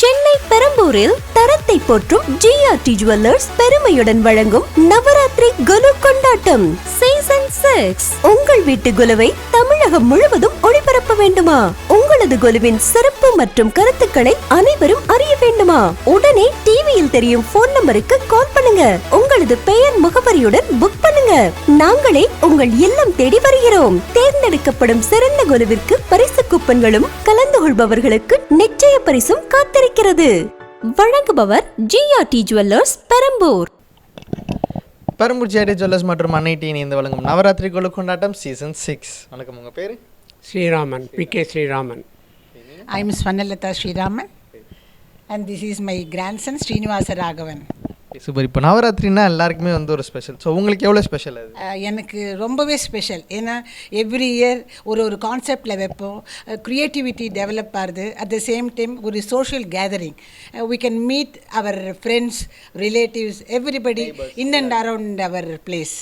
சென்னை பெரம்பூரில் தரத்தை போற்றும் GRT jewellers பெருமையுடன் வழங்கும் நவராத்திரி குலு கொண்டாட்டம் சீசன் 6. உங்கள் வீட்டு குலுவை தமிழகம் முழுவதும் ஒளிபரப்ப வேண்டுமா? உங்களது குலுவின் சிறப்பு மற்றும் கருத்துக்களை அனைவரும் அறிய வேண்டுமா? உடனே டிவியில் தெரியும் போன் நம்பருக்கு கால் பண்ணுங்க. உங்களது பெயர் முகவரியுடன் புக் பண்ணுங்க. நாங்களே உங்கள் இல்லம் தேடி வருகிறோம். தேர்ந்தெடுக்கப்படும் சிறந்த குலுவிற்கு பரிசு கூப்பன்களும் கலந்து கொள்பவர்களுக்கு நிச்சய பரிசும் காத்திருக்கிறது. வழங்குபவர் GRT jewellers Perambur. Perambur GRT jewellers மற்றும் அன்னைடி இணைந்து வழங்கும் நவராத்திரி குலு கொண்டாட்டம் சீசன் 6. வணக்கம், உங்கள் பேர்? Sriraman, PK Sriraman. I am Swanalata Sriraman and this is my grandson Srinivasa Raghavan. Super. இப்போ நவராத்திரினா எல்லாருக்குமே வந்து ஒரு ஸ்பெஷல். ஸோ உங்களுக்கு எவ்வளோ ஸ்பெஷல் அது? எனக்கு ரொம்பவே ஸ்பெஷல். ஏன்னா எவ்ரி இயர் ஒரு கான்செப்டில் வைப்போம். க்ரியேட்டிவிட்டி டெவலப் ஆகுது. அட் த சேம் டைம் ஒரு social gathering. We can meet our friends, relatives, everybody in and around our place.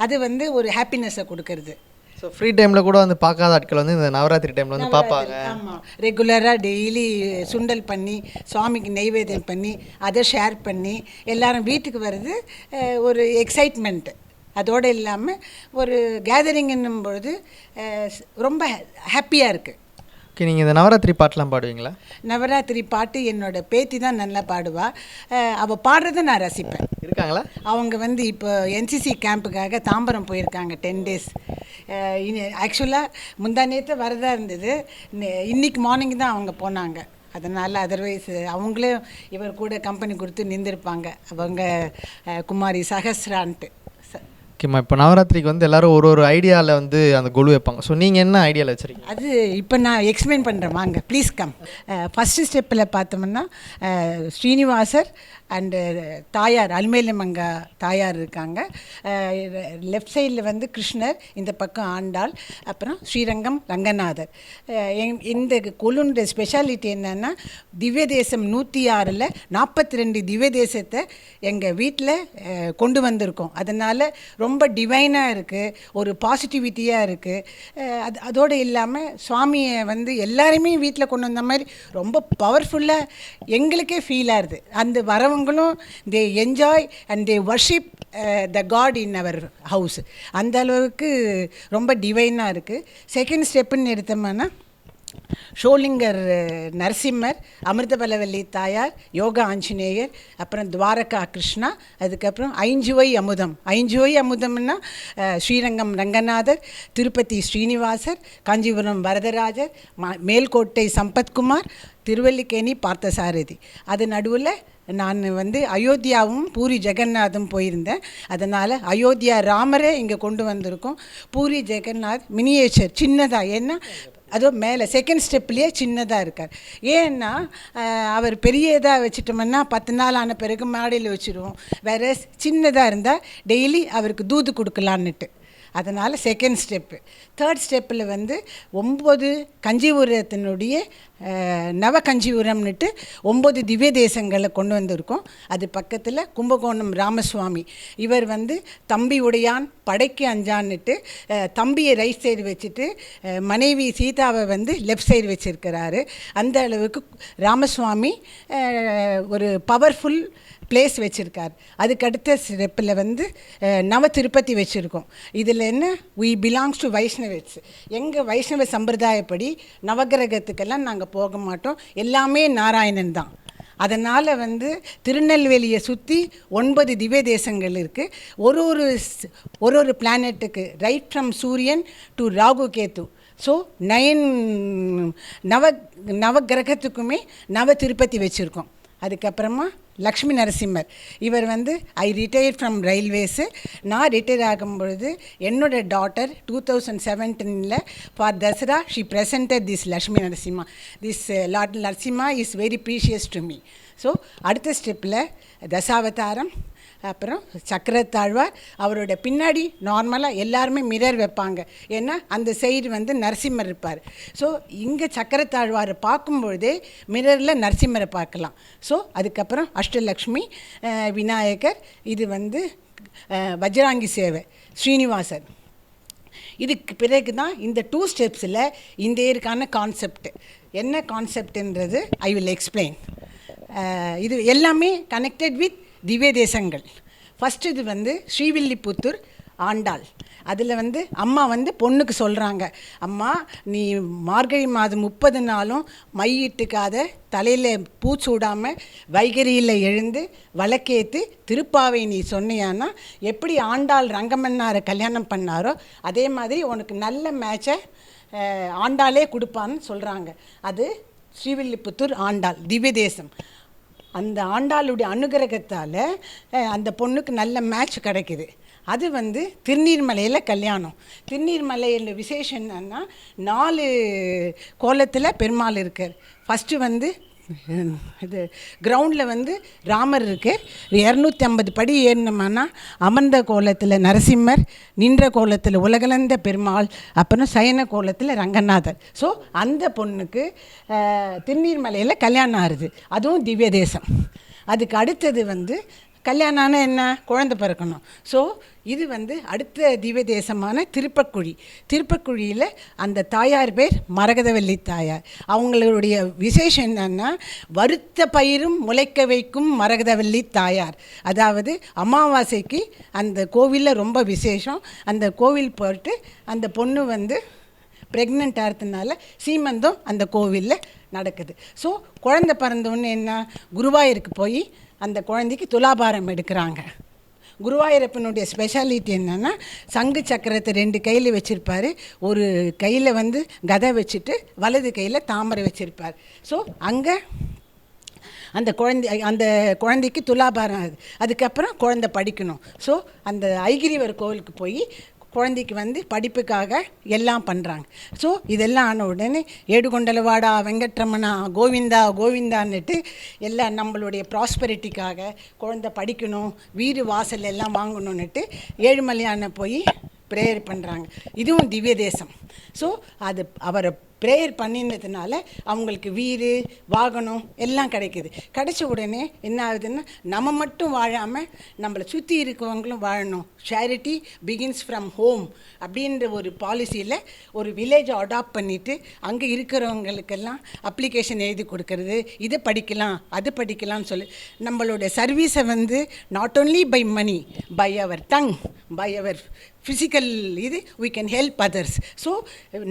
அது வந்து ஒரு ஹாப்பினஸை கொடுக்கறது. ஸோ ஃப்ரீ டைமில் கூட வந்து பார்க்காத ஆட்கள் வந்து இந்த நவராத்திரி டைமில் வந்து பார்ப்பாங்க. ஆமாம், ரெகுலராக டெய்லி சுண்டல் பண்ணி சுவாமிக்கு நெய்வேத்தியம் பண்ணி அதை ஷேர் பண்ணி எல்லாரும் வீட்டுக்கு வருது ஒரு எக்ஸைட்மெண்ட்டு. அதோடு இல்லாமல் ஒரு கேதரிங்ன்னும் பொழுது ரொம்ப ஹாப்பியாக இருக்குது. ஓகே, நீங்கள் இந்த நவராத்திரி பாட்டெலாம் பாடுவீங்களா? நவராத்திரி பாட்டு என்னோட பேத்தி தான் நல்லா பாடுவாள். அவள் பாடுறதை நான் ரசிப்பேன். இருக்காங்களா? அவங்க வந்து இப்போ என்சிசி கேம்புக்காக தாம்பரம் போயிருக்காங்க 10 days. ஆக்சுவலாக முந்தா நேற்று வரதா இருந்தது. இன்னைக்கு மார்னிங் தான் அவங்க போனாங்க. அதனால் அதர்வைஸ் அவங்களே இவர் கூட கம்பெனி கொடுத்து நின்றுருப்பாங்க. அவங்க குமாரி சஹஸ்ரான்ட்டு. ஓகேம்மா, இப்போ நவராத்திரிக்கு வந்து எல்லோரும் ஒரு ஐடியாவில் வந்து அந்த கொலு வைப்பாங்க. ஸோ நீங்கள் என்ன ஐடியாவில் வச்சுருக்கீங்க? அது இப்போ நான் எக்ஸ்பிளைன் பண்ணுறேன், வாங்க ப்ளீஸ் கம். ஃபஸ்ட்டு ஸ்டெப்பில் பார்த்தோம்னா ஸ்ரீனிவாசர் அண்டு தாயார் அல்மேலமங்கா தாயார் இருக்காங்க. லெஃப்ட் சைடில் வந்து கிருஷ்ணர், இந்த பக்கம் ஆண்டாள், அப்புறம் ஸ்ரீரங்கம் ரங்கநாதர். இந்த கொலுன்ற ஸ்பெஷாலிட்டி என்னென்னா திவ்ய தேசம் 106ல் 42 திவ்ய தேசத்தை எங்கள் வீட்டில் கொண்டு வந்திருக்கோம். அதனால் ரொம்ப டிவைனாக இருக்குது, ஒரு பாசிட்டிவிட்டியாக இருக்குது. அதோடு இல்லாமல் சுவாமியை வந்து எல்லாருமே வீட்டில் கொண்டு வந்த மாதிரி ரொம்ப பவர்ஃபுல்லாக எங்களுக்கே ஃபீல் ஆகுது. அந்த வரவங்களும் they enjoy and they worship the God in our house. அந்த அளவுக்கு ரொம்ப டிவைனாக இருக்குது. செகண்ட் ஸ்டெப்புன்னு எடுத்தோம்னா ஷோலிங்கர் நரசிம்மர், அமிர்தபலவல்லி தாயார், யோகா ஆஞ்சநேயர், அப்புறம் துவாரகா கிருஷ்ணா, அதுக்கப்புறம் ஐஞ்சுவை அமுதம். ஐஞ்சுவை அமுதம்னா ஸ்ரீரங்கம் ரங்கநாதர், திருப்பதி ஸ்ரீனிவாசர், காஞ்சிபுரம் வரதராஜர், மேல்கோட்டை சம்பத்குமார், திருவல்லிக்கேணி பார்த்தசாரதி. அது நடுவில் நான் வந்து அயோத்தியாவும் பூரி ஜெகநாதும் போயிருந்தேன். அதனால் அயோத்தியா ராமரே இங்கே கொண்டு வந்திருக்கோம். பூரி ஜெகநாத் மினியேச்சர் சின்னதாக, ஏன்னா அதுவும் மேலே செகண்ட் ஸ்டெப்லேயே சின்னதாக இருக்கார். ஏன்னா அவர் பெரிய இதாக வச்சுட்டோம்னா 10 நாள் ஆன பிறகு மாடியில் வச்சுருவோம். வேறு சின்னதாக இருந்தால் டெய்லி அவருக்கு தூது கொடுக்கலான்னுட்டு. அதனால் செகண்ட் ஸ்டெப்பு. தேர்ட் ஸ்டெப்பில் வந்து 9 கஞ்சிபுரத்தினுடைய நவ கஞ்சிபுரம்னுட்டு 9 திவ்ய தேசங்களை கொண்டு வந்திருக்கோம். அது பக்கத்தில் கும்பகோணம் ராமசுவாமி. இவர் வந்து தம்பி உடையான் படைக்கு அஞ்சான்னுட்டு தம்பியை ரைட் சைடு வச்சுட்டு மனைவி சீதாவை வந்து லெஃப்ட் சைடு வச்சுருக்கிறாரு. அந்த அளவுக்கு ராமசுவாமி ஒரு பவர்ஃபுல் பிளேஸ் வச்சுருக்கார். அதுக்கடுத்த ஸ்டெப்பில் வந்து நவ திருப்பதி வச்சுருக்கோம். இதில் என்ன, வி பிலாங்ஸ் டு வைஷ்ணவஸ். எங்கள் வைஷ்ணவ சம்பிரதாயப்படி நவகிரகத்துக்கெல்லாம் நாங்கள் போக மாட்டோம், எல்லாமே நாராயணன் தான். அதனால் வந்து திருநெல்வேலியை சுற்றி 9 திவ்ய தேசங்கள் இருக்குது. ஒரு பிளானெட்டுக்கு ரைட் ஃப்ரம் சூரியன் டு ராகு கேத்து. ஸோ 9 நவகிரகத்துக்குமே நவ திருப்பதி வச்சுருக்கோம். அதுக்கப்புறமா லக்ஷ்மி நரசிம்மர். இவர் வந்து ஐ ரிட்டையர்ட் ஃப்ரம் ரயில்வேஸு. நான் ரிட்டையர் ஆகும்பொழுது என்னோட daughter 2017 for Dasara she presented this Lakshmi Narasimha. This lord Narasimha is very precious to me. So அடுத்த ஸ்டெப்பில் தசாவதாரம், அப்புறம் சக்கரத்தாழ்வார். அவரோட பின்னாடி நார்மலாக எல்லாருமே மிரர் வைப்பாங்க, ஏன்னா அந்த சைடு வந்து நரசிம்மர் இருப்பார். ஸோ இங்கே சக்கரத்தாழ்வாரை பார்க்கும்பொழுதே மிரரில் நரசிம்மரை பார்க்கலாம். ஸோ அதுக்கப்புறம் அஷ்டலக்ஷ்மி, விநாயகர், இது வந்து வஜ்ராங்கி சேவை, ஸ்ரீனிவாசன். இதுக்கு பிறகு தான் இந்த 2 ஸ்டெப்ஸில் இந்த இயருக்கான கான்செப்ட் என்ன கான்செப்ட்ன்றது ஐ வில் எக்ஸ்பிளைன். இது எல்லாமே கனெக்டட் வித் திவ்ய தேசங்கள். ஃபஸ்ட்டு இது வந்து ஸ்ரீவில்லிபுத்தூர் ஆண்டாள். அதில் வந்து அம்மா வந்து பொண்ணுக்கு சொல்கிறாங்க, அம்மா நீ மார்கழி மாதம் 30 நாளும் மையிட்டுக்காத, தலையில் பூச்சூடாமல் வைகரியில் எழுந்து வழக்கேற்று திருப்பாவை நீ சொன்னியானா எப்படி ஆண்டாள் ரங்கமன்னாரை கல்யாணம் பண்ணாரோ அதே மாதிரி உனக்கு நல்ல மேட்சை ஆண்டாளே கொடுப்பான்னு சொல்கிறாங்க. அது ஸ்ரீவில்லிபுத்தூர் ஆண்டாள் திவ்ய தேசம். அந்த ஆண்டாளுடைய அனுகிரகத்தால் அந்த பொண்ணுக்கு நல்ல மேட்ச் கிடைக்குது. அது வந்து திருநீர்மலையில் கல்யாணம். திருநீர்மலையில் விசேஷம் என்னன்னா 4 கோலத்தில் பெருமாள் இருக்கார். ஃபஸ்ட்டு வந்து இது கிரவுண்டில் வந்து ராமர் இருக்கார். 250 படி ஏறினோம்னா அமர்ந்த கோலத்தில் நரசிம்மர், நின்ற கோலத்தில் உலகளந்த பெருமாள், அப்புறம் சயன கோலத்தில் ரங்கநாதர். ஸோ அந்த பொண்ணுக்கு திருநீர்மலையில் கல்யாணம் ஆகுது. அதுவும் திவ்ய தேசம். அதுக்கு அடுத்தது வந்து கல்யாணம்னா என்ன, குழந்தை பிறக்கணும். ஸோ இது வந்து அடுத்த திவ்ய தேசமான திருப்பக்குழி. திருப்பக்குழியில் அந்த தாயார் பேர் மரகதவல்லி தாயார். அவங்களுடைய விசேஷம் என்னன்னா வறுத்த பயிரும் முளைக்க வைக்கும் மரகதவல்லி தாயார். அதாவது அமாவாசைக்கு அந்த கோவிலில் ரொம்ப விசேஷம். அந்த கோவில் போயிட்டு அந்த பொண்ணு வந்து ப்ரெக்னென்ட் ஆகிறதுனால சீமந்தம் அந்த கோவிலில் நடக்குது. ஸோ குழந்தை பிறந்தோன்னு என்ன, குருவாயூருக்கு போய் அந்த குழந்தைக்கு துலாபாரம் எடுக்கிறாங்க. குருவாயூரப்பனுடைய ஸ்பெஷாலிட்டி என்னென்னா சங்கு சக்கரத்தை 2 கையில் வச்சுருப்பார். ஒரு கையில் வந்து கதை வச்சுட்டு வலது கையில் தாமரை வச்சுருப்பார். ஸோ அங்கே அந்த குழந்தைக்கு துலாபாரம் ஆகுது. அதுக்கப்புறம் குழந்தை படிக்கணும். ஸோ அந்த ஐகிரிவர் கோவிலுக்கு போய் குழந்தைக்கு வந்து படிப்புக்காக எல்லாம் பண்ணுறாங்க. ஸோ இதெல்லாம் ஆன உடனே ஏடுகொண்டலவாடா வெங்கட்ரமணா கோவிந்தா கோவிந்தான்னுட்டு எல்லாம் நம்மளுடைய ப்ராஸ்பெரிட்டிக்காக குழந்தை படிக்கணும், வீடு வாசல் எல்லாம் வாங்கணுன்னுட்டு ஏழுமலையான போய் ப்ரேயர் பண்ணுறாங்க. இதுவும் திவ்ய தேசம். ஸோ அது அவரை ப்ரேயர் பண்ணினதுனால அவங்களுக்கு வீடு வாகனம் எல்லாம் கிடைக்கிது. கிடைச்ச உடனே என்ன ஆகுதுன்னா நம்ம மட்டும் வாழாமல் நம்மளை சுற்றி இருக்கவங்களும் வாழணும். சேரிட்டி பிகின்ஸ் ஃப்ரம் ஹோம் அப்படின்ற ஒரு பாலிசியில் ஒரு வில்லேஜை அடாப்ட் பண்ணிவிட்டு அங்கே இருக்கிறவங்களுக்கெல்லாம் அப்ளிகேஷன் எழுதி கொடுக்கறது, இதை படிக்கலாம் அது படிக்கலாம்னு சொல்லி நம்மளுடைய சர்வீஸை வந்து not only by money, by our tongue, by our physical இது we can help others. So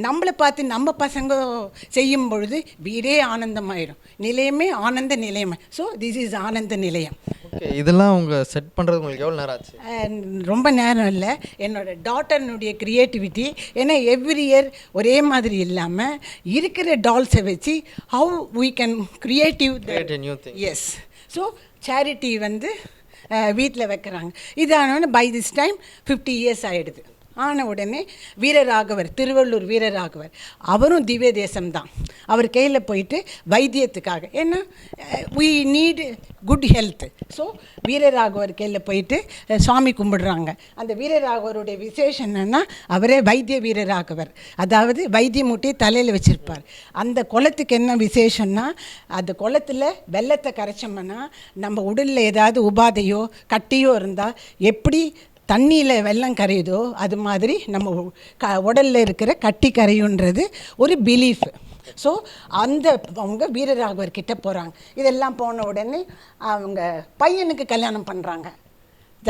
நம்மளை பார்த்து நம்ம பசங்க செய்யும் பொழுது வீடே ஆனந்தமாயிடும், நிலையமே ஆனந்த நிலையம். ஸோ திஸ் இஸ் ஆனந்த நிலையம். ஓகே, இதெல்லாம் உங்கள் செட் பண்ணுறது உங்களுக்கு எவ்வளோ நேரம் ஆச்சு? ரொம்ப நேரம் இல்லை, என்னோடய டாட்டர்னுடைய க்ரியேட்டிவிட்டி. ஏன்னா எவ்ரி இயர் ஒரே மாதிரி இல்லாமல் இருக்கிற டால்ஸை வச்சு how we can create new thing. Yes. So charity வந்து வீட்டில் வைக்கிறாங்க. இதான பை திஸ் டைம் 50 இயர்ஸ் ஆகிடுது. ஆன உடனே வீரராகவர், திருவள்ளூர் வீரராகவர், அவரும் திவ்ய தேசம்தான். அவர் கையில் போயிட்டு வைத்தியத்துக்காக, ஏன்னா we need good health. So வீரராகவர் கையில் போயிட்டு சுவாமி கும்பிடுறாங்க. அந்த வீரராகவருடைய விசேஷம் என்னென்னா அவரே வைத்திய வீரராகவர். அதாவது வைத்தியமூட்டி தலையில் வச்சுருப்பார். அந்த குளத்துக்கு என்ன விசேஷம்னா அந்த குளத்தில் வெள்ளத்தை கரைச்சோம்னா நம்ம உடலில் ஏதாவது உபாதையோ கட்டியோ இருந்தால் எப்படி தண்ணியில் வெள்ளம் கரையுதோ அது மாதிரி நம்ம உடலில் இருக்கிற கட்டி கரையுன்றது ஒரு பிலீஃப். ஸோ அவங்க வீரராகவர் கிட்ட போகிறாங்க. இதெல்லாம் போன உடனே அவங்க பையனுக்கு கல்யாணம் பண்ணுறாங்க.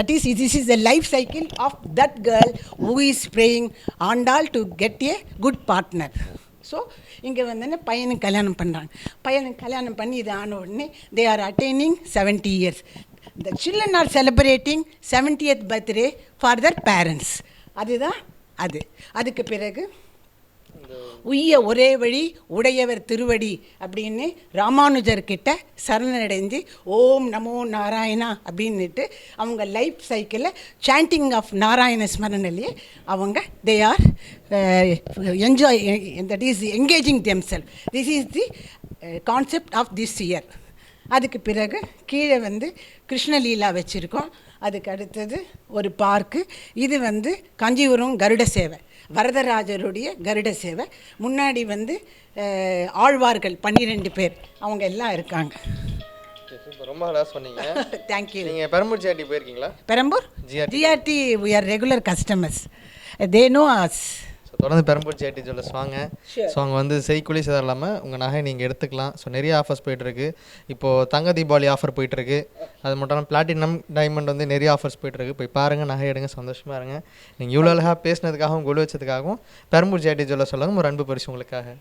this is the life cycle of that girl who is praying Andal to get a good partner. So இங்கே வந்து பையனுக்கு கல்யாணம் பண்ணுறாங்க. பையனுக்கு கல்யாணம் பண்ணி இது ஆன உடனே they are attaining 70 years. The children are celebrating 70th birthday for their parents. அதுதான் அதுக்கு பிறகு உய்ய ஒரே வழி உடையவர் திருவடி அப்படின்னு ராமானுஜர்கிட்ட சரணடைஞ்சு ஓம் நமோ நாராயணா அப்படின்னுட்டு அவங்க லைஃப் சைக்கிளில் சாண்டிங் ஆஃப் நாராயண ஸ்மரணிலேயே அவங்க they are enjoy, that is engaging themselves. This is the concept of this year. அதுக்கு பிறகு கீழே வந்து கிருஷ்ணலீலா வச்சுருக்கோம். அதுக்கு அடுத்தது ஒரு பார்க்கு. இது வந்து காஞ்சிபுரம் கருட சேவை, வரதராஜருடைய கருட சேவை. முன்னாடி வந்து ஆழ்வார்கள் 12 பேர் அவங்க எல்லாம் இருக்காங்க. ரொம்ப அழகாக சொன்னீங்க. தேங்க்யூ. நீங்கள் பெரம்பூர் ஜிஆர்டி போயிருக்கீங்களா? Perambur GRT we are regular customers. They know us. தொடர்ந்து பெரம்பூர் ஜிஆர்டி ஜுவல்லர்ஸ் வாங்க. ஸோ அங்கே வந்து செய்கூலி சேதாரம் இல்லாமல் உங்கள் நகை நீங்கள் எடுத்துக்கலாம். ஸோ நிறைய ஆஃபர்ஸ் போயிட்டுருக்கு. இப்போது தங்க தீபாவளி ஆஃபர் போயிட்டுருக்கு. அது மட்டும் இல்லாமல் பிளாட்டினம் டைமண்ட் வந்து நிறைய ஆஃபர்ஸ் போயிட்டுருக்கு. போய் பாருங்கள், நகை எடுங்க, சந்தோஷமாக இருங்க. நீங்கள் இவ்வளோ அழகாக பேசினதுக்காகவும் கொலு வச்சதுக்காகவும் பெரம்பூர் ஜிஆர்டி ஜுவல்லர்ஸ் சொல்லுங்க ஒரு அன்பு பரிசு உங்களுக்காக.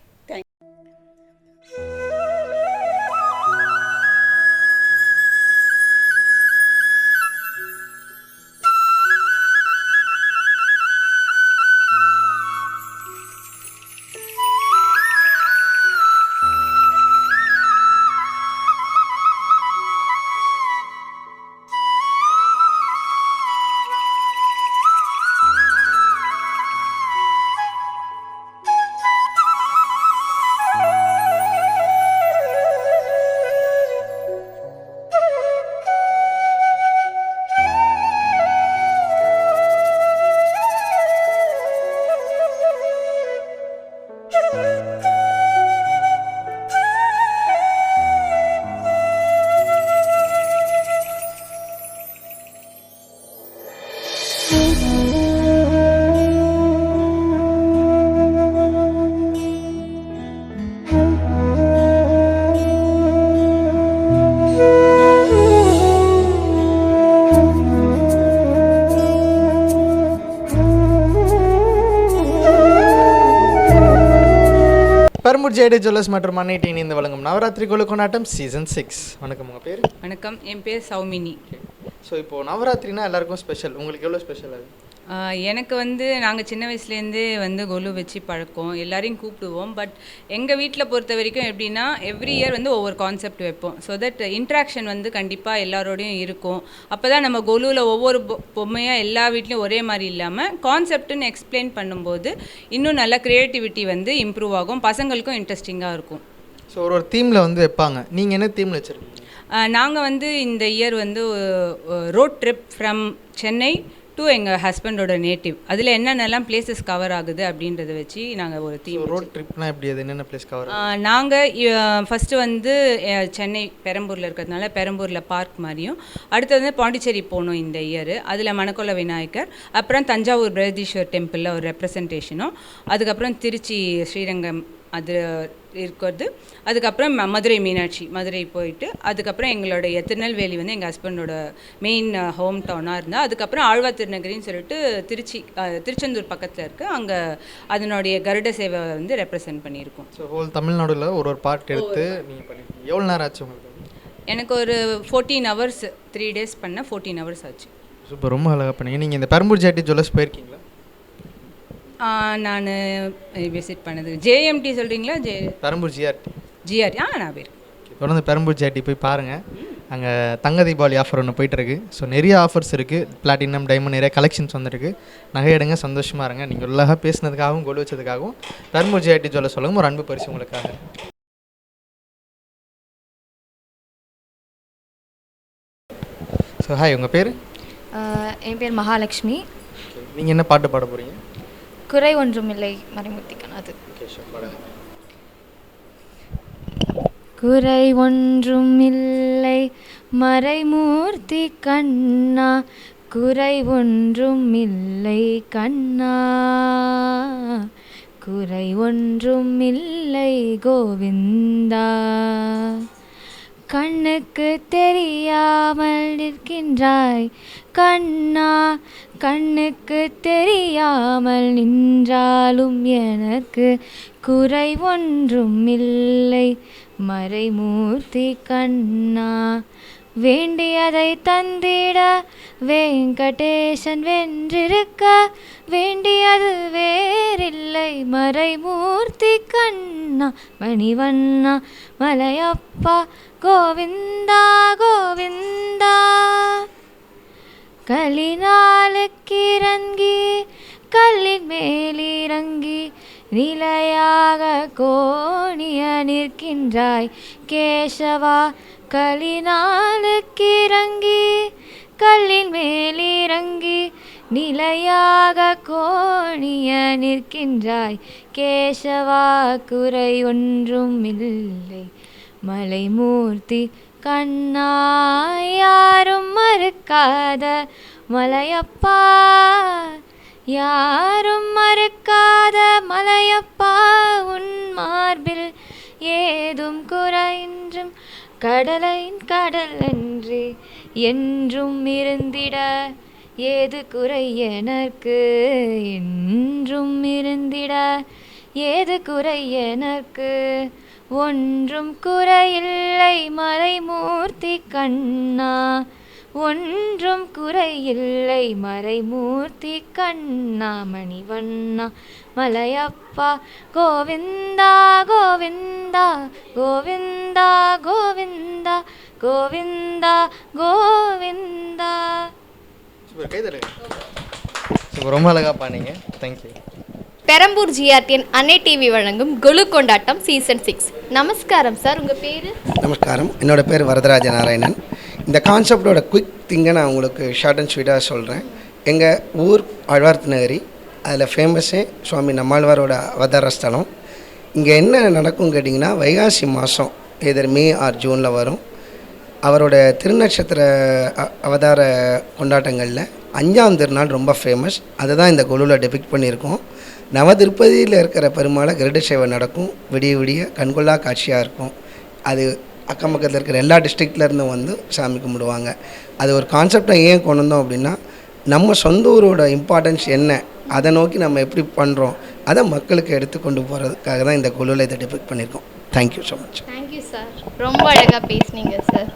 பெரம்பூர் ஜிஆர்டி ஜுவல்லர்ஸ் மற்றும் மன்னைட்டி இணைந்து வழங்கும் நவராத்திரி கொலு கொண்டாட்டம் சீசன் 6. வணக்கம், உங்கள் பேர்? வணக்கம், என் பேர் சௌமினி. ஸோ இப்போது நவராத்திரினா எல்லாருக்கும் ஸ்பெஷல். உங்களுக்கு எவ்வளோ ஸ்பெஷல் அது? எனக்கு வந்து நாங்கள் சின்ன வயசுலேருந்தே வந்து கொலு வச்சு பழக்கம், எல்லாரையும் கூப்பிடுவோம். பட் எங்கள் வீட்டில் பொறுத்த வரைக்கும் எப்படின்னா எவ்ரி இயர் வந்து ஒவ்வொரு கான்செப்ட் வைப்போம். ஸோ தட் இன்ட்ராக்ஷன் வந்து கண்டிப்பாக எல்லாரோடையும் இருக்கும். அப்போ தான் நம்ம கொலுவில் ஒவ்வொரு பொம்மையாக எல்லா வீட்லேயும் ஒரே மாதிரி இல்லாமல் கான்செப்டுன்னு எக்ஸ்பிளைன் பண்ணும்போது இன்னும் நல்ல க்ரியேட்டிவிட்டி வந்து இம்ப்ரூவ் ஆகும், பசங்களுக்கும் இன்ட்ரெஸ்டிங்காக இருக்கும். ஸோ ஒரு தீமில் வந்து வைப்பாங்க. நீங்கள் என்ன தீமில் வச்சுருக்கீங்க? நாங்கள் வந்து இந்த இயர் வந்து road trip from Chennai to எங்கள் ஹஸ்பண்டோட நேட்டிவ். அதில் என்னென்னலாம் பிளேசஸ் கவர் ஆகுது அப்படின்றத வச்சு நாங்கள் ஒரு தீம். ரோட் ட்ரிப்னா எப்படி, அது என்னென்ன பிளேஸ் கவர்? நாங்கள் ஃபஸ்ட்டு வந்து சென்னை பெரம்பூரில் இருக்கிறதுனால பெரம்பூரில் பார்க் மாதிரியும், அடுத்தது வந்து பாண்டிச்சேரி போனோம் இந்த இயர். அதில் மணக்கொள்ள விநாயகர், அப்புறம் தஞ்சாவூர் பிரகதீஸ்வர் டெம்பிளில் ஒரு ரெப்ரசன்டேஷனும், அதுக்கப்புறம் திருச்சி ஸ்ரீரங்கம் அது இருக்கிறது, அதுக்கப்புறம் மதுரை மீனாட்சி மதுரை போயிட்டு, அதுக்கப்புறம் எங்களுடைய திருநெல்வேலி வந்து எங்கள் ஹஸ்பண்டோட மெயின் ஹோம் டவுனாக இருந்தால், அதுக்கப்புறம் ஆழ்வார் திருநகரின்னு சொல்லிட்டு திருச்செந்தூர் பக்கத்தில் இருக்குது, அங்கே அதனுடைய கருட சேவை வந்து ரெப்ரசன்ட் பண்ணியிருக்கோம். ஸோ ஹோல் தமிழ்நாடுல ஒரு பார்ட் எடுத்து நீங்கள் பண்ணிருக்கீங்க. எவ்வளோ நேரம் ஆச்சு உங்களுக்கு? எனக்கு ஒரு 14 hours, 3 days பண்ண 14 hours ஆச்சு. சூப்பர், ரொம்ப அழகாக பண்ணீங்க. நீங்கள் இந்த பெரம்பூர் ஜிஆர்டி ஜுவல்லர்ஸ் போயிருக்கீங்களா? நான் விசிட் பண்ணது ஜேஎம்டி சொல்கிறீங்களா? பெரம்பூர் ஜிஆர்டி நான் போயிருக்கேன். தொடர்ந்து பெரம்பூர் ஜிஆர்டி போய் பாருங்கள். அங்கே தங்க தீபாவளி ஆஃபர் ஒன்று போயிட்டுருக்கு. ஸோ நிறைய ஆஃபர்ஸ் இருக்குது, பிளாட்டினம் டைமண்ட் நிறைய கலெக்ஷன்ஸ் வந்துருக்கு. நகை எடுங்க, சந்தோஷமாக இருங்க. நீங்கள் உள்ளாக பேசினதுக்காகவும் கொலு வச்சதுக்காகவும் பெரம்பூர் ஜிஆர்டி ஜுவல்லர்ஸ் சொல்லுங்க ஒரு அன்பு பரிசு உங்களுக்காக. ஸோ ஹாய், உங்கள் பேர்? என் பேர் மகாலட்சுமி. நீங்கள் என்ன பாட்டு பாட போகிறீங்க? குறை ஒன்றுமில்லை மறைமூர்த்தி கண்ணா. குறை ஒன்றுமில்லை மறைமூர்த்தி கண்ணா, குறை ஒன்றுமில்லை கண்ணா, குறை ஒன்றுமில்லை கோவிந்தா. கண்ணுக்கு தெரியாமல் நிற்கின்றாய் கண்ணா, கண்ணுக்கு தெரியாமல் நின்றாலும் எனக்கு குறை ஒன்றும் இல்லை மறைமூர்த்தி கண்ணா. வேண்டியதை தந்திட வெங்கடேசன் வென்றிருக்க, வேண்டியது வேறில்லை மறைமூர்த்தி கண்ணா. மணிவண்ணா மலையப்பா கோவிந்தா கோவிந்தா. கலினாலுக்கிறங்கி கல்லின் மேலிறங்கி நிலையாக கோணிய நிற்கின்றாய் கேசவா. கலினாலுக்கிறங்கி கல்லின் மேலிறங்கி நிலையாக கோணிய நிற்கின்றாய் கேசவா. குறை ஒன்றும் இல்லை மலைமூர்த்தி கண்ணா. யாரும் மறுக்காத மலையப்பா, யாரும் மறுக்காத மலையப்பா உன் மார்பில் ஏதும் குறையின்றும் கடலின் கடல் என்று என்றும் இருந்திட ஏது குறை எனக்கு என்றும் இருந்திட ஏது குறை எனக்கு ஒன்றும் குறையில்லை மறைமூர்த்தி கண்ணா ஒன்றும் குறையில்லை மறைமூர்த்தி கண்ணா மணிவண்ணா மலையப்பா கோவிந்தா கோவிந்தா கோவிந்தா கோவிந்தா கோவிந்தா கோவிந்தா. சூப்பர், கை தருங்க. சூப்பர், ரொம்ப அழகாக பாடினீங்க. தேங்க்யூ. பெரம்பூர் ஜிஆர்டிஎன் அன்னை டிவி வழங்கும் கொலு கொண்டாட்டம் சீசன் 6. நமஸ்காரம் சார், உங்கள் பேர்? நமஸ்காரம், என்னோடய பேர் வரதராஜ நாராயணன். இந்த கான்செப்டோட குயிக் திங்கை நான் உங்களுக்கு ஷார்ட் அண்ட் ஸ்வீட்டாக சொல்கிறேன். எங்கள் ஊர் ஆழ்வார்த்து நகரி, அதில் ஃபேமஸே சுவாமி நம்மாழ்வாரோட அவதார ஸ்தலம். இங்கே என்ன நடக்கும் கேட்டிங்கன்னா, வைகாசி மாதம் எதிர் மே ஆர் ஜூனில் வரும். அவரோட திருநட்சத்திர அவதார கொண்டாட்டங்களில் 5ஆம் திருநாள் ரொம்ப ஃபேமஸ். அதுதான் இந்த கொலுவில் டெபிக்ட் பண்ணியிருக்கோம். நவதிருப்பதியில் இருக்கிற பெருமாளை கருட சேவை நடக்கும். விடிய விடிய கண்கொள்ளா காட்சியாக இருக்கும். அது அக்கம் பக்கத்தில் இருக்கிற எல்லா டிஸ்ட்ரிக்ட்லேருந்தும் வந்து சாமி கும்பிடுவாங்க. அது ஒரு கான்செப்டை ஏன் கொண்டு வந்தோம் அப்படின்னா, நம்ம சொந்த ஊரோட இம்பார்ட்டன்ஸ் என்ன, அதை நோக்கி நம்ம எப்படி பண்ணுறோம், அதை மக்களுக்கு எடுத்து கொண்டு போகிறதுக்காக தான் இந்த குழுவில் இதை டெபிக்ட் பண்ணியிருக்கோம். Thank you so much. Thank you sir, ரொம்ப அழகாக பேசுனீங்க சார்.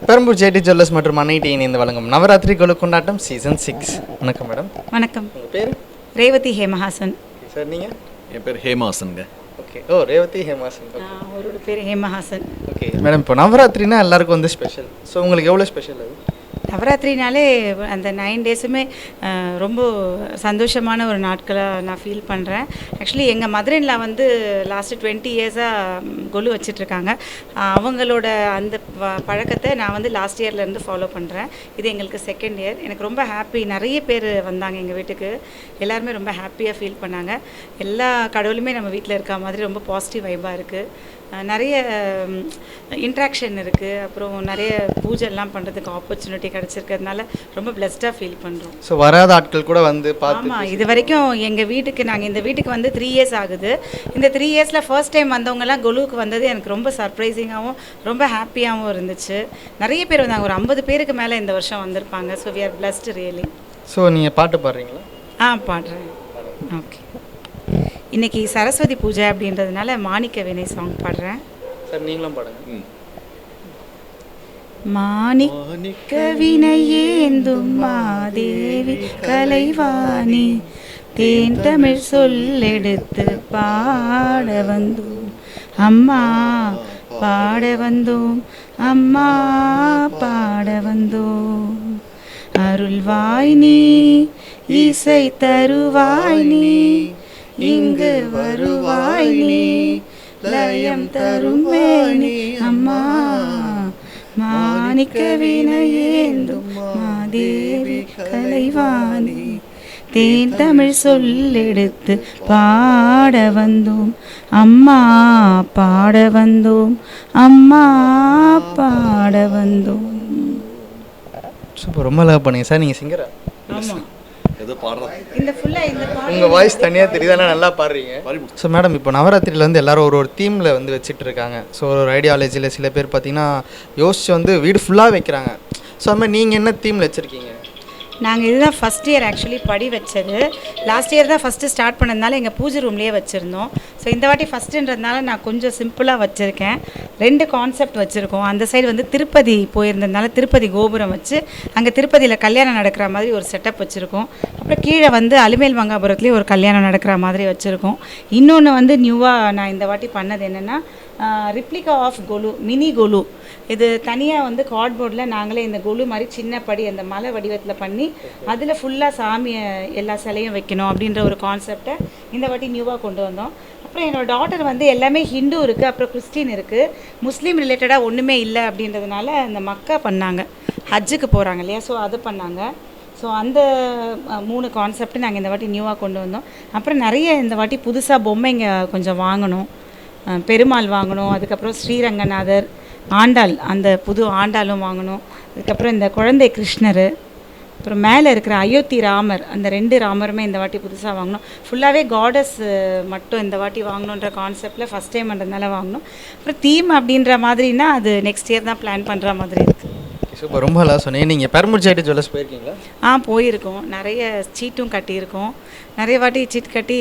பெரம்பூர் ஜேடி ஜுவல்லர்ஸ் மற்றும் அன்னை டிவி இணைந்து வழங்கும் நவராத்திரி கொலு கொண்டாட்டம் சீசன் 6. வணக்கம் மேடம். வணக்கம். உங்கள் பேர்? ரேவதி ஹேமஹாசன். சார் நீங்கள்? என் பேர் ஹேமாசனுங்க. ஓகே. ஓ, ரேவதி ஹேமாசன். அவரோட பேர் ஹேமஹாசன். ஓகே மேடம், இப்போ நவராத்திரினா எல்லாருக்கும் வந்து ஸ்பெஷல். ஸோ உங்களுக்கு எவ்வளோ ஸ்பெஷல் அது? நவராத்திரினாலே அந்த 9 டேஸுமே ரொம்ப சந்தோஷமான ஒரு நாட்களாக நான் ஃபீல் பண்ணுறேன். ஆக்சுவலி எங்கள் மதுரையில் வந்து லாஸ்ட்டு 20 இயர்ஸாக கொலு வச்சிட்ருக்காங்க. அவங்களோட அந்த பழக்கத்தை நான் வந்து லாஸ்ட் இயர்லேருந்து ஃபாலோ பண்ணுறேன். இது எங்களுக்கு 2nd இயர். எனக்கு ரொம்ப ஹாப்பி. நிறைய பேர் வந்தாங்க எங்கள் வீட்டுக்கு. எல்லாருமே ரொம்ப ஹாப்பியாக ஃபீல் பண்ணாங்க. எல்லா கடவுளுமே நம்ம வீட்டில் இருக்க மாதிரி ரொம்ப பாசிட்டிவ் வைபாக இருக்குது. நிறைய இன்ட்ராக்ஷன் இருக்குது. அப்புறம் நிறைய பூஜைலாம் பண்ணுறதுக்கு ஆப்பர்ச்சுனிட்டி கிடச்சிருக்கிறதுனால ரொம்ப பிளஸ்டாக ஃபீல் பண்ணுறோம். ஸோ வராத ஆட்கள் கூட வந்து பார்த்து. ஆமாம், இது வரைக்கும் எங்கள் வீட்டுக்கு நாங்கள் இந்த வீட்டுக்கு வந்து 3 இயர்ஸ் ஆகுது. இந்த 3 இயர்ஸில் ஃபர்ஸ்ட் டைம் வந்தவங்கலாம் கொலுவுக்கு வந்தது எனக்கு ரொம்ப சர்ப்ரைசிங்காகவும் ரொம்ப ஹாப்பியாகவும் இருந்துச்சு. நிறைய பேர் வந்தாங்க. ஒரு 50 பேருக்கு மேலே இந்த வருஷம் வந்திருப்பாங்க. So we are blessed really. So நீங்கள் பாட்டு பாடுறீங்களா? பாடுறேன். ஓகே. இன்னைக்கு சரஸ்வதி பூஜை அப்படின்றதுனால மாணிக்க வினை சாங் பாடுறேன். சார் நீங்களும் பாடுங்க. மாணிக்க வினையேந்தும் மாதேவி கலைவாணி தேன் தமிழ் சொல்லெடுத்து பாட வந்தோம் அம்மா, பாட வந்தோம் அம்மா, பாட வந்தோம். அருள்வாய் நீ இசை தருவாய் நீ இங்கு வருவாய் நீ லயம் தரும் வேணி அம்மா மாணிக்க வினையேந்தும் மாதேவி கலைவாணி தேன் தமிழ் சொல்லெடுத்து பாட வந்தோம் அம்மா பாட வந்தோம் அம்மா பாட வந்தோம். சூப்பர், ரொம்ப அழகாக பண்ணீங்க சார். நீங்கள் சிங்கரா? ஆமாம், ஏதோ பாடுறேன். இந்த ஃபுல்லாக இந்த உங்கள் வாய்ஸ் தனியாக தெரியுது, ஆனால் நல்லா பாடுறீங்க. ஸோ மேடம், இப்போ நவராத்திரியில் வந்து எல்லாரும் ஒரு தீமில் வந்து வச்சுட்டு இருக்காங்க. ஸோ ஒரு ஐடியாலஜியில் சில பேர் பார்த்தீங்கன்னா யோசிச்சு வந்து வீடு ஃபுல்லாக வைக்கிறாங்க. ஸோ அது மாதிரி நீங்கள் என்ன தீமில் வச்சுருக்கீங்க? நாங்கள் இதுதான் ஃபஸ்ட் இயர் ஆக்சுவலி படி வச்சது. லாஸ்ட் இயர் தான் ஃபஸ்ட்டு ஸ்டார்ட் பண்ணதுனால எங்கள் பூஜை ரூம்லேயே வச்சுருந்தோம். ஸோ இந்த வாட்டி ஃபஸ்ட்டுன்றதுனால நான் கொஞ்சம் சிம்பிளாக வச்சுருக்கேன். 2 கான்செப்ட் வச்சுருக்கோம். அந்த சைடு வந்து திருப்பதி போயிருந்ததுனால திருப்பதி கோபுரம் வச்சு அங்கே திருப்பதியில் கல்யாணம் நடக்கிற மாதிரி ஒரு செட்டப் வச்சுருக்கோம். அப்புறம் கீழே வந்து அலுமேல் மங்காபுரத்துலேயே ஒரு கல்யாணம் நடக்கிற மாதிரி வச்சுருக்கோம். இன்னொன்று வந்து நியூவாக நான் இந்த வாட்டி பண்ணது என்னென்னா ரிப்ளிகா ஆஃப் கொலு, மினி கொலு. இது தனியாக வந்து கார்ட்போர்டில் நாங்களே இந்த கொலு மாதிரி சின்ன படி அந்த மலை வடிவத்தில் பண்ணி அதில் ஃபுல்லாக சாமியை எல்லா சிலையும் வைக்கணும் அப்படின்ற ஒரு கான்செப்டை இந்த வாட்டி நியூவாக கொண்டு வந்தோம். அப்புறம் என்னோடய டாட்டர் வந்து எல்லாமே ஹிந்து இருக்குது, அப்புறம் கிறிஸ்டின் இருக்குது, முஸ்லீம் ரிலேட்டடாக ஒன்றுமே இல்லை அப்படின்றதுனால இந்த மக்கா பண்ணாங்க, ஹஜ்ஜுக்கு போகிறாங்க இல்லையா, ஸோ அது பண்ணாங்க. ஸோ அந்த 3 கான்செப்ட் நாங்கள் இந்த வாட்டி நியூவாக கொண்டு வந்தோம். அப்புறம் நிறைய இந்த வாட்டி புதுசாக பொம்மைங்க கொஞ்சம் வாங்கணும், பெருமாள் வாங்கணும், அதுக்கப்புறம் ஸ்ரீரங்கநாதர், ஆண்டாள், அந்த புது ஆண்டாளும் வாங்கணும், அதுக்கப்புறம் இந்த குழந்தை கிருஷ்ணர், அப்புறம் மேலே இருக்கிற அயோத்தி ராமர், அந்த 2 ராமருமே இந்த வாட்டி புதுசாக வாங்கணும். ஃபுல்லாகவே காடஸ் மட்டும் இந்த வாட்டி வாங்கணுன்ற கான்செப்டில் ஃபஸ்ட் டைம் பண்ணுறதுனால வாங்கணும். அப்புறம் தீம் அப்படின்ற மாதிரினா அது நெக்ஸ்ட் இயர் தான் பிளான் பண்ணுற மாதிரி இருக்குது. சூப்பர், ரொம்ப நல்லா சொன்னீங்க. நீங்கள் பெரம்பூர் சைடு ஜுவல்லர்ஸ் போயிருக்கீங்களா? போயிருக்கோம். நிறைய சீட்டும் கட்டியிருக்கோம், நிறைய வாட்டி சீட் கட்டி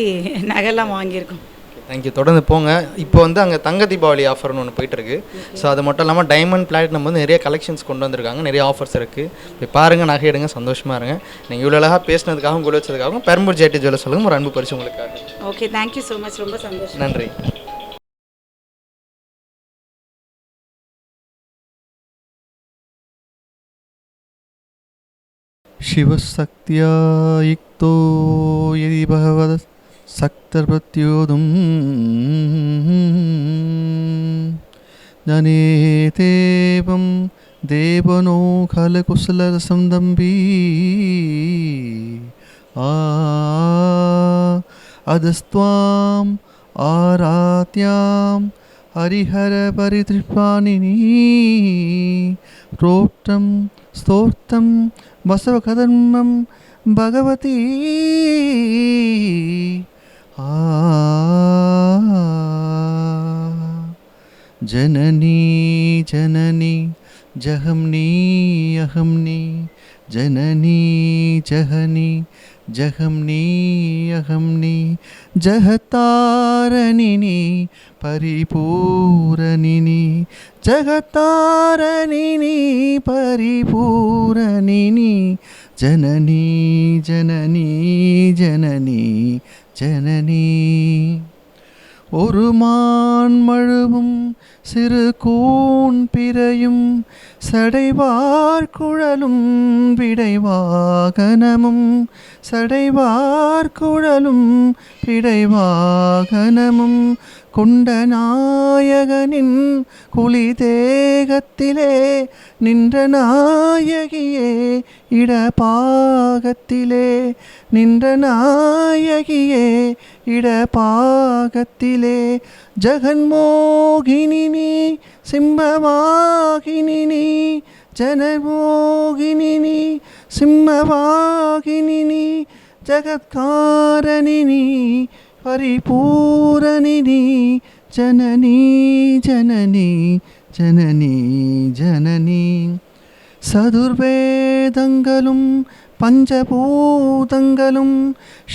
நகைலாம் வாங்கியிருக்கோம். தேங்க்யூ, தொடர்ந்து போங்க. இப்போ வந்து அங்கே தங்க தீபாவளி ஆஃபர்னு ஒன்று போயிட்டுருக்கு. ஸோ அது மட்டும் இல்லாமல் டைமண்ட் பிளாட்டினம் வந்து நிறைய கலெக்ஷன்ஸ் கொண்டு வந்திருக்காங்க, நிறைய ஆஃபர்ஸ் இருக்குது. இப்போ பாருங்கள், நகை எடுங்க, சந்தோஷமாக இருங்க. நீங்கள் இவ்வளோ அழகாக பேசினதுக்காகவும் குழு வச்சதுக்காகவும் பெரம்பூர் ஜேடி ஜுவல்லர்ஸ் சொல்லுங்கள் ஒரு அன்பு பரிசு உங்களுக்காக. ஓகே, தேங்க்யூ ஸோ மச், ரொம்ப சந்தோஷம். நன்றி. शिवशक्त्या युक्तो यदि भगवद् सक्तप्रत्योदं जनेतेवं देवनो खलकुशलरसं दम्बी अदस्त्वाम् आरात्यां हरिहरपरितृपाणिनी प्रोक्तं स्तोत्रं बसवकधर्मं भगवती जननी जननी जहम्नी अहम्नी जननी जहनी जहम्नी अहम्नी जहतारनिनी परिपूरनिनी जगतारनिनी परिपूरनिनी जननी जननी जननी जननी ஒரு மான் மழுவும் சிறு கூன் பிறையும் சடைவார் குழலும் விடைவாகனமும் சடைவார் குழலும் விடைவாகனமும் கொண்ட நாயகனின் குளி தேகத்திலே நின்ற நாயகியே இடபாகத்திலே நின்ற நாயகியே இடபாகத்திலே ஜகன்மோகினி சிம்மவாகினி ஜனமோகினி சிம்மவாகினி ஜகத்காரணினி பரிபூரணினி ஜனனி ஜனனி ஜனனி ஜனனி சதுர்வேதங்களும் பஞ்சபூதங்களும்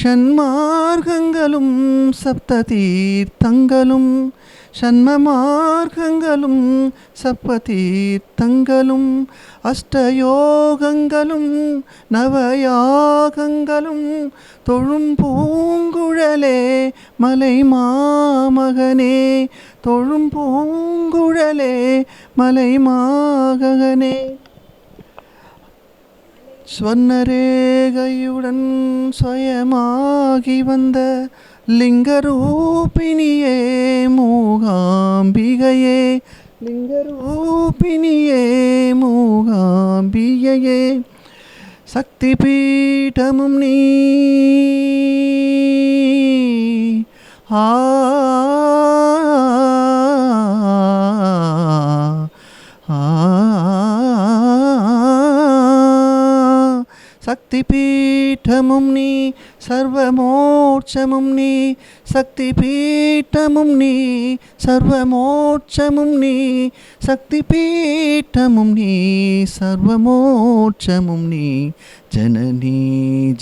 ஷண்மார்க்கங்களும் சப்ததீர்த்தங்களும் ஷண்மமார்க்கங்களும் சப்ததீர்த்தங்களும் அஷ்டயோகங்களும் நவயாகங்களும் தொழும் பூங்குழலே மலை மாமகனே தொழும் பூங்குழலே மலை மாககனே ஸ்வர்ணரேகையுடன் சுயமாகி வந்த லிங்கரூபிணியே மூகாம்பிகையே, லிங்கரூபிணியே மூகாம்பிகையே, சக்தி பீடமும் நீ ஆ சக்தி பீட்டமும் நீ சர்வமோட்சமும் நீ, சக்தி பீட்டமும் நீ சர்வமோட்சமும் நீ, சக்தி பீட்டமும் நீ சர்வமோட்சமும் நீ, ஜனனி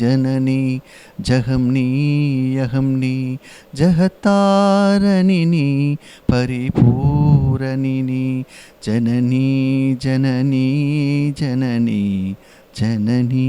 ஜனனி ஜகம் நீ யகம் நீ, ஜகத்தாரணி நீ பரிபூரணி நீ, ஜனனி ஜனனி ஜனனி ஜனனி.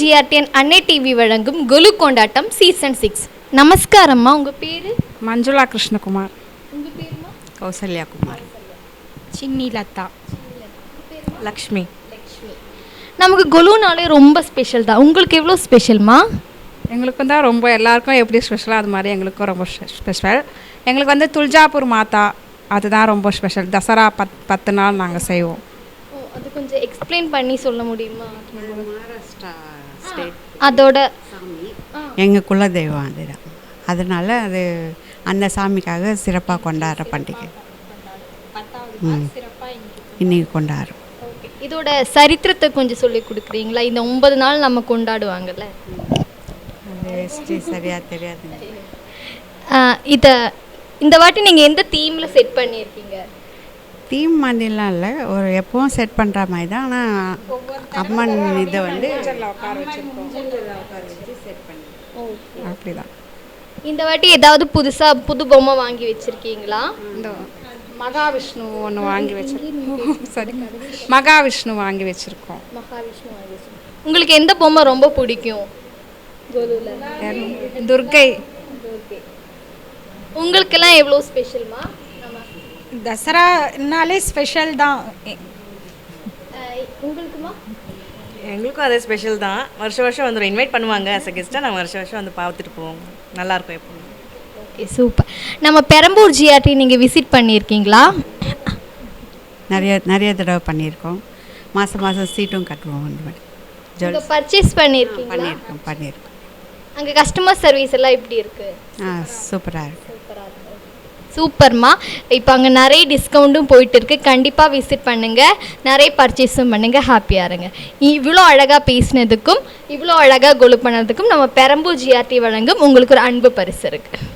GRTN அன்னை டிவி வழங்கும் கொலு கொண்டாட்டம் சீசன் 6. நமஸ்காரம்மா, உங்கள் பேர்? மஞ்சுளா கிருஷ்ணகுமார். உங்கள் பேருமா? கௌசல்யா குமார். சின்னி லதா. லக்ஷ்மி. நமக்கு கொலுனாலே ரொம்ப ஸ்பெஷல் தான். உங்களுக்கு எவ்வளோ ஸ்பெஷல்மா? எங்களுக்கும் தான் ரொம்ப, எல்லாருக்கும் எப்படி ஸ்பெஷலாக அது மாதிரி எங்களுக்கும் ரொம்ப ஸ்பெஷல். எங்களுக்கு வந்து துல்ஜாபூர் மாதா அதுதான் ரொம்ப ஸ்பெஷல். தசரா 10 நாள் நாங்கள் செய்வோம். அது கொஞ்சம் எக்ஸ்பிளைன் பண்ணி சொல்ல முடியுமா? மகாராஷ்டிரா ஸ்டேட் அதோட எங்கள் குலதெய்வம் அதுதான். அதனால் அது அந்த சாமிக்காக சிறப்பாக கொண்டாடுற பண்டிகை. இன்றைக்கி கொண்டாடுறோம். இதோட சரித்திரத்தை கொஞ்சம் சொல்லி கொடுக்குறீங்களா? இந்த 9 நாள் நம்ம கொண்டாடுவாங்கல்ல, அது ஹிஸ்ட்ரி சரியாக தெரியாதுங்க. இந்த வாட்டி நீங்கள் எந்த தீமில் செட் பண்ணியிருக்கீங்க? தீம் மாதிரிலாம் இல்லை, ஒரு எப்பவும் செட் பண்ணுற மாதிரி தான். ஆனால் அம்மன் இதை வந்து உட்கார வச்சு செட் பண்ணி அப்படி தான். இந்த வாட்டி ஏதாவது புது பொம்மை வாங்கி வச்சுருக்கீங்களா? இந்த மகாவிஷ்ணு ஒன்று வாங்கி வச்சுருக்கோம். சரி, மகாவிஷ்ணு வாங்கி வச்சுருக்கோம். உங்களுக்கு எந்த பொம்மை ரொம்ப பிடிக்கும்? துர்கை. உங்களுக்கெல்லாம் எவ்வளோ ஸ்பெஷல்மா? தசரானாலே ஸ்பெஷல் தான். உங்களுக்குமா? எங்களுக்கும் அதே ஸ்பெஷல் தான். வருஷம் வருஷம் வந்துடும், இன்வைட் பண்ணுவாங்க ஆஸ் அ கெஸ்ட்டாக. நாங்கள் வருஷம் வருஷம் வந்து பார்த்துட்டு போவோம். நல்லாயிருக்கும் எப்போ. Okay, super. நம்ம பெரம்பூர் GRT நீங்கள் விசிட் பண்ணியிருக்கீங்களா? நிறைய தடவை பண்ணியிருக்கோம். மாதம் சீட்டும் கட்டுவோம். அந்த மாதிரி பர்ச்சேஸ் பண்ணியிருக்கோம். அங்கே கஸ்டமர் சர்வீஸ் எல்லாம் எப்படி இருக்குது? சூப்பராக இருக்குது. சூப்பர்மா. இப்போ அங்கே நிறைய டிஸ்கவுண்ட்டும் போயிட்டு இருக்கு. கண்டிப்பாக விசிட் பண்ணுங்கள், நிறைய பர்ச்சேஸும் பண்ணுங்கள், ஹாப்பியாக இருங்க. இவ்வளோ அழகாக பேசினதுக்கும் இவ்வளோ அழகாக கொலு பண்ணதுக்கும் நம்ம பெரம்பூர் GRT வழங்கும் உங்களுக்கு ஒரு அன்பு பரிசு இருக்குது.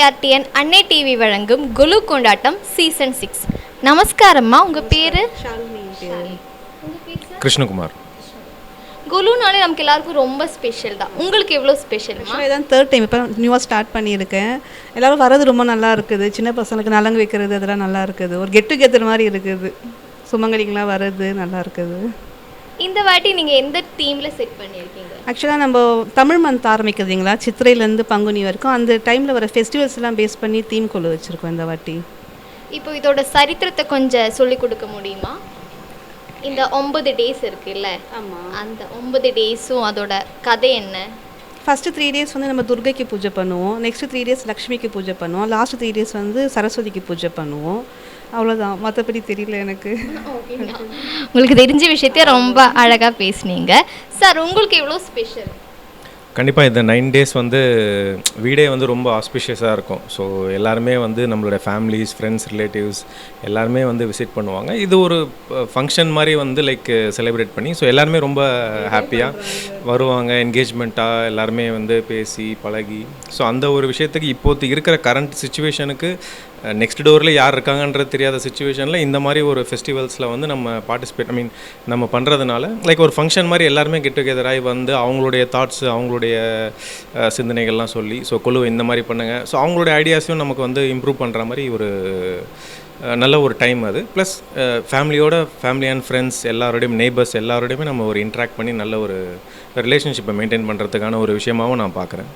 ஜிஆர்டிஎன் அன்னை டிவி வழங்கும் குலு கொண்டாட்டம் சீசன் 6. நமஸ்காரம்மா, உங்கள் பேர்? கிருஷ்ணகுமார். குலுனாலே நமக்கு எல்லாருக்கும் ரொம்ப ஸ்பெஷல் தான். உங்களுக்கு எவ்வளோ ஸ்பெஷல்? இதான் 3rd டைம் இப்போ நியூவாக ஸ்டார்ட் பண்ணியிருக்கேன். எல்லோரும் வர்றது ரொம்ப நல்லா இருக்குது. சின்ன பசங்களுக்கு நலங்கு வைக்கிறது அதெல்லாம் நல்லா இருக்குது. ஒரு கெட் டுகெதர் மாதிரி இருக்குது. சுமங்கலிங்களாம் வர்றது நல்லா இருக்குது. இந்த வாட்டி நீங்கள் எந்த தீமில் செட் பண்ணியிருக்கீங்க? ஆக்சுவலாக நம்ம தமிழ் மந்த் ஆரம்பிக்கிறதுங்களா, சித்திரையிலேருந்து பங்குனி வரைக்கும் அந்த டைமில் வர ஃபெஸ்டிவல்ஸ்லாம் பேஸ் பண்ணி தீம் கொண்டு வச்சுருக்கோம் இந்த வாட்டி. இப்போ இதோட சரித்திரத்தை கொஞ்சம் சொல்லிக் கொடுக்க முடியுமா? இந்த 9 டேஸ் இருக்குல்ல, அந்த 9 டேஸும் அதோட கதை என்ன? ஃபஸ்ட்டு 3 டேஸ் வந்து நம்ம துர்கைக்கு பூஜை பண்ணுவோம். நெக்ஸ்ட்டு 3 டேஸ் லக்ஷ்மிக்கு பூஜை பண்ணுவோம். லாஸ்ட் 3 டேஸ் வந்து சரஸ்வதிக்கு பூஜை பண்ணுவோம். அவ்வளோதான், மற்றபடி தெரியல எனக்கு. உங்களுக்கு தெரிஞ்ச விஷயத்த ரொம்ப அழகாக பேசுனீங்க சார். உங்களுக்கு எவ்வளோ ஸ்பெஷல்? கண்டிப்பாக இந்த 9 டேஸ் வந்து வீடே வந்து ரொம்ப ஆஸ்பிஷியஸாக இருக்கும். ஸோ எல்லாருமே வந்து நம்மளோட ஃபேமிலிஸ், ஃப்ரெண்ட்ஸ், ரிலேட்டிவ்ஸ் எல்லாருமே வந்து விசிட் பண்ணுவாங்க. இது ஒரு ஃபங்க்ஷன் மாதிரி வந்து லைக் செலிப்ரேட் பண்ணி ஸோ எல்லாருமே ரொம்ப ஹாப்பியாக வருவாங்க. என்கேஜ்மெண்ட்டாக எல்லாருமே வந்து பேசி பழகி ஸோ அந்த ஒரு விஷயத்துக்கு இப்போது இருக்கிற கரண்ட் சுச்சுவேஷனுக்கு நெக்ஸ்ட் டோரில் யார் இருக்காங்கன்றது தெரியாத சுச்சுவேஷனில் இந்த மாதிரி ஒரு ஃபெஸ்டிவல்ஸில் வந்து நம்ம பார்ட்டிசிபேட் நம்ம பண்ணுறதுனால லைக் ஒரு ஃபங்க்ஷன் மாதிரி எல்லாருமே கெட் டுகெதராகி வந்து அவங்களுடைய தாட்ஸு, அவங்களுடைய சிந்தனைகள்லாம் சொல்லி ஸோ கொலுவை இந்த மாதிரி பண்ணுங்கள் ஸோ அவங்களுடைய ஐடியாஸையும் நமக்கு வந்து இம்ப்ரூவ் பண்ணுற மாதிரி ஒரு நல்ல ஒரு டைம் அது. ப்ளஸ் ஃபேமிலி அண்ட் ஃப்ரெண்ட்ஸ் எல்லாரோடையும், நெய்பர்ஸ் எல்லாரோடையுமே நம்ம ஒரு இன்ட்ராக்ட் பண்ணி நல்ல ஒரு ரிலேஷன்ஷிப்பை மெயின்டைன் பண்ணுறதுக்கான ஒரு விஷயமாகவும் நான் பார்க்குறேன்.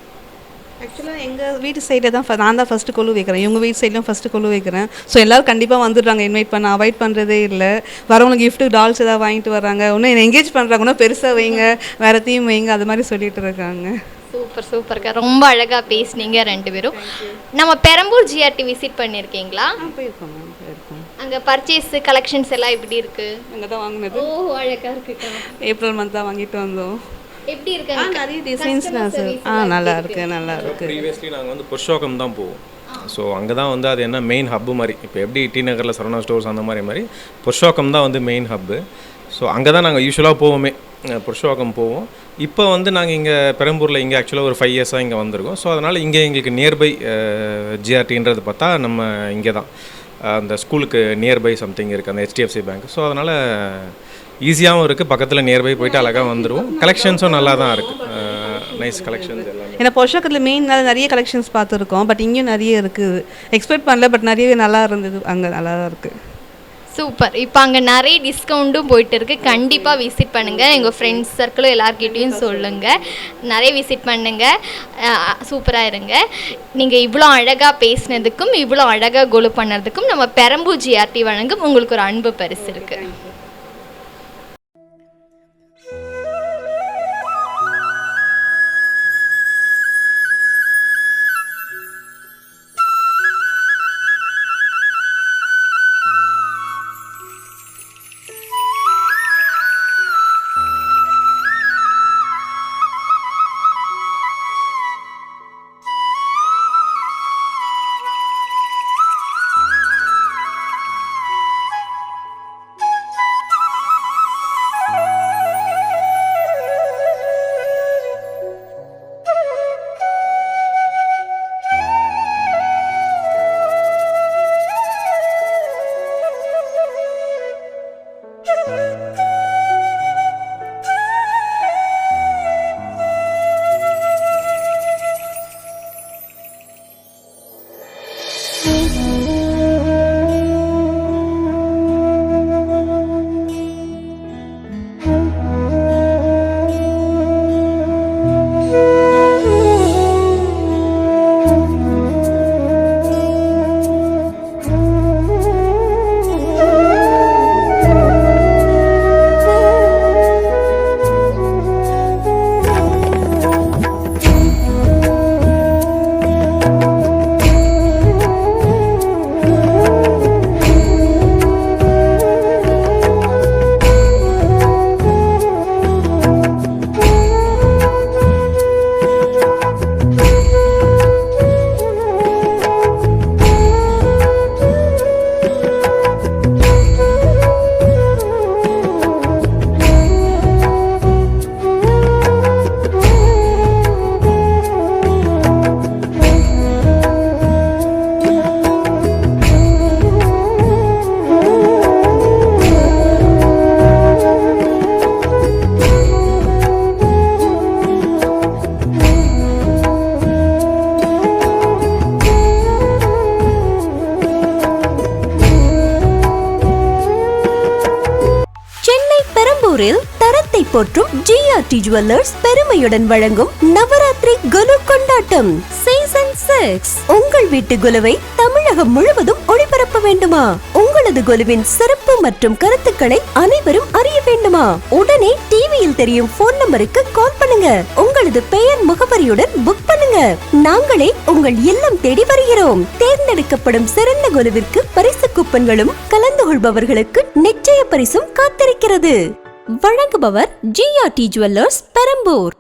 ஆக்சுவலாக எங்கள் வீட்டு சைடில் தான் நான் தான் ஃபஸ்ட்டு கொலு வைக்கிறேன். இவங்க வீட்டு சைட்லையும் ஃபஸ்ட்டு கொலு வைக்கிறேன். ஸோ எல்லோரும் கண்டிப்பாக வந்துடுறாங்க. இன்வைட் பண்ண அவாய்ட் பண்ணுறதே இல்லை. வரவங்க கிஃப்ட்டு டால்ஸ் ஏதாவது வாங்கிட்டு வர்றாங்க. இன்னும் என்னை என்கேஜ் பண்ணுறாங்க. இன்னும் பெருசாக வைங்க, வேறு தீம் வைங்க, அது மாதிரி சொல்லிட்டு இருக்காங்க. சூப்பர்க்கா, ரொம்ப அழகாக பேசுனீங்க 2 பேரும். நம்ம பெரம்பூர் ஜிஆர்டி விசிட் பண்ணியிருக்கீங்களா? போயிருக்கோம். அங்கே பர்ச்சேஸ் கலெக்ஷன்ஸ் எல்லாம் எப்படி இருக்குது? அங்கே தான் வாங்கினது. அழகாக இருக்குக்கா. ஏப்ரல் மந்த் தான் வாங்கிட்டு வந்தோம். எப்படி இருக்காங்க? நிறைய டிசைன்ஸ்லாம் சார் நல்லா இருக்குது. ப்ரீவியஸ்லி நாங்கள் வந்து புருஷோகம் தான் போவோம். ஸோ அங்கே தான் வந்து அது என்ன மெயின் ஹப்பு மாதிரி. இப்போ எப்படி டி நகரில் சரவணா ஸ்டோர்ஸ் அந்த மாதிரி புருஷோகம் தான் வந்து மெயின் ஹப்பு. ஸோ அங்கே தான் நாங்கள் யூஸ்வலாக போவோமே, புருஷோகம் போவோம். இப்போ வந்து நாங்கள் இங்கே பெரம்பூரில் இங்கே ஆக்சுவலாக ஒரு 5 இயர்ஸாக இங்கே வந்திருக்கோம். ஸோ அதனால் இங்கே எங்களுக்கு நியர்பை ஜிஆர்டின்றது பார்த்தா நம்ம இங்கே தான் அந்த ஸ்கூலுக்கு நியர்பை சம்திங் இருக்குது, அந்த HDFC பேங்க். ஸோ அதனால் ஈஸியாகவும் இருக்குது, பக்கத்தில் நியர்பை போய்ட்டு அழகாக வந்துடுவோம். கலெக்ஷன்ஸும் நல்லா தான் இருக்குது, நைஸ் கலெக்ஷன்ஸ் எல்லாமே. ஏன்னா பொஷாக்கத்தில் மெயின் நிறைய கலெக்ஷன்ஸ் பார்த்துருக்கோம். பட் இங்கேயும் நிறைய இருக்குது. எக்ஸ்பெக்ட் பண்ணல, பட் நிறையவே நல்லா இருந்தது. அங்கே நல்லா தான் இருக்குது. சூப்பர். இப்போ அங்கே நிறைய டிஸ்கவுண்ட்டும் போயிட்டு இருக்குது. கண்டிப்பாக விசிட் பண்ணுங்கள். எங்கள் ஃப்ரெண்ட்ஸ் சர்க்கிளும் எல்லார்கிட்டையும் சொல்லுங்கள், நிறைய விசிட் பண்ணுங்கள். சூப்பராக இருங்க. நீங்கள் இவ்வளோ அழகாக பேசினதுக்கும் இவ்வளோ அழகாக கொலு பண்ணுறதுக்கும் நம்ம பெரம்பூர் ஜிஆர்டி வழங்கும் உங்களுக்கு ஒரு அன்பு பரிசு இருக்குது. பெரம்பூரில் தரத்தை போற்றும் ஜிஆர்டி ஜுவல்லர்ஸ் பெருமையுடன் வழங்கும் நவராத்திரி குலு கொண்டாட்டம் சீசன் 6. உங்கள் வீட்டு குலுவை தமிழகம் முழுவதும் ஒளிபரப்ப வேண்டுமா? உங்களது குலுவின் சிறப்பு மற்றும் கருத்துக்களை அனைவரும் அறிய வேண்டுமா? உடனே டிவியில் தெரியும் போன் நம்பருக்கு கால் பண்ணுங்க. உங்களது பெயர் முகவரியுடன் புக் பண்ணுங்க. நாங்களே உங்கள் இல்லம் தேடி வருகிறோம். தேர்ந்தெடுக்கப்படும் சிறந்த குலுவிற்கு பரிசு கூப்பன்களும் கலந்து கொள்பவர்களுக்கு நிச்சய பரிசும் காத்திருக்கிறது. வழங்குபவர் ஜிஆர்டி ஜுவல்லர்ஸ் பெரம்பூர்.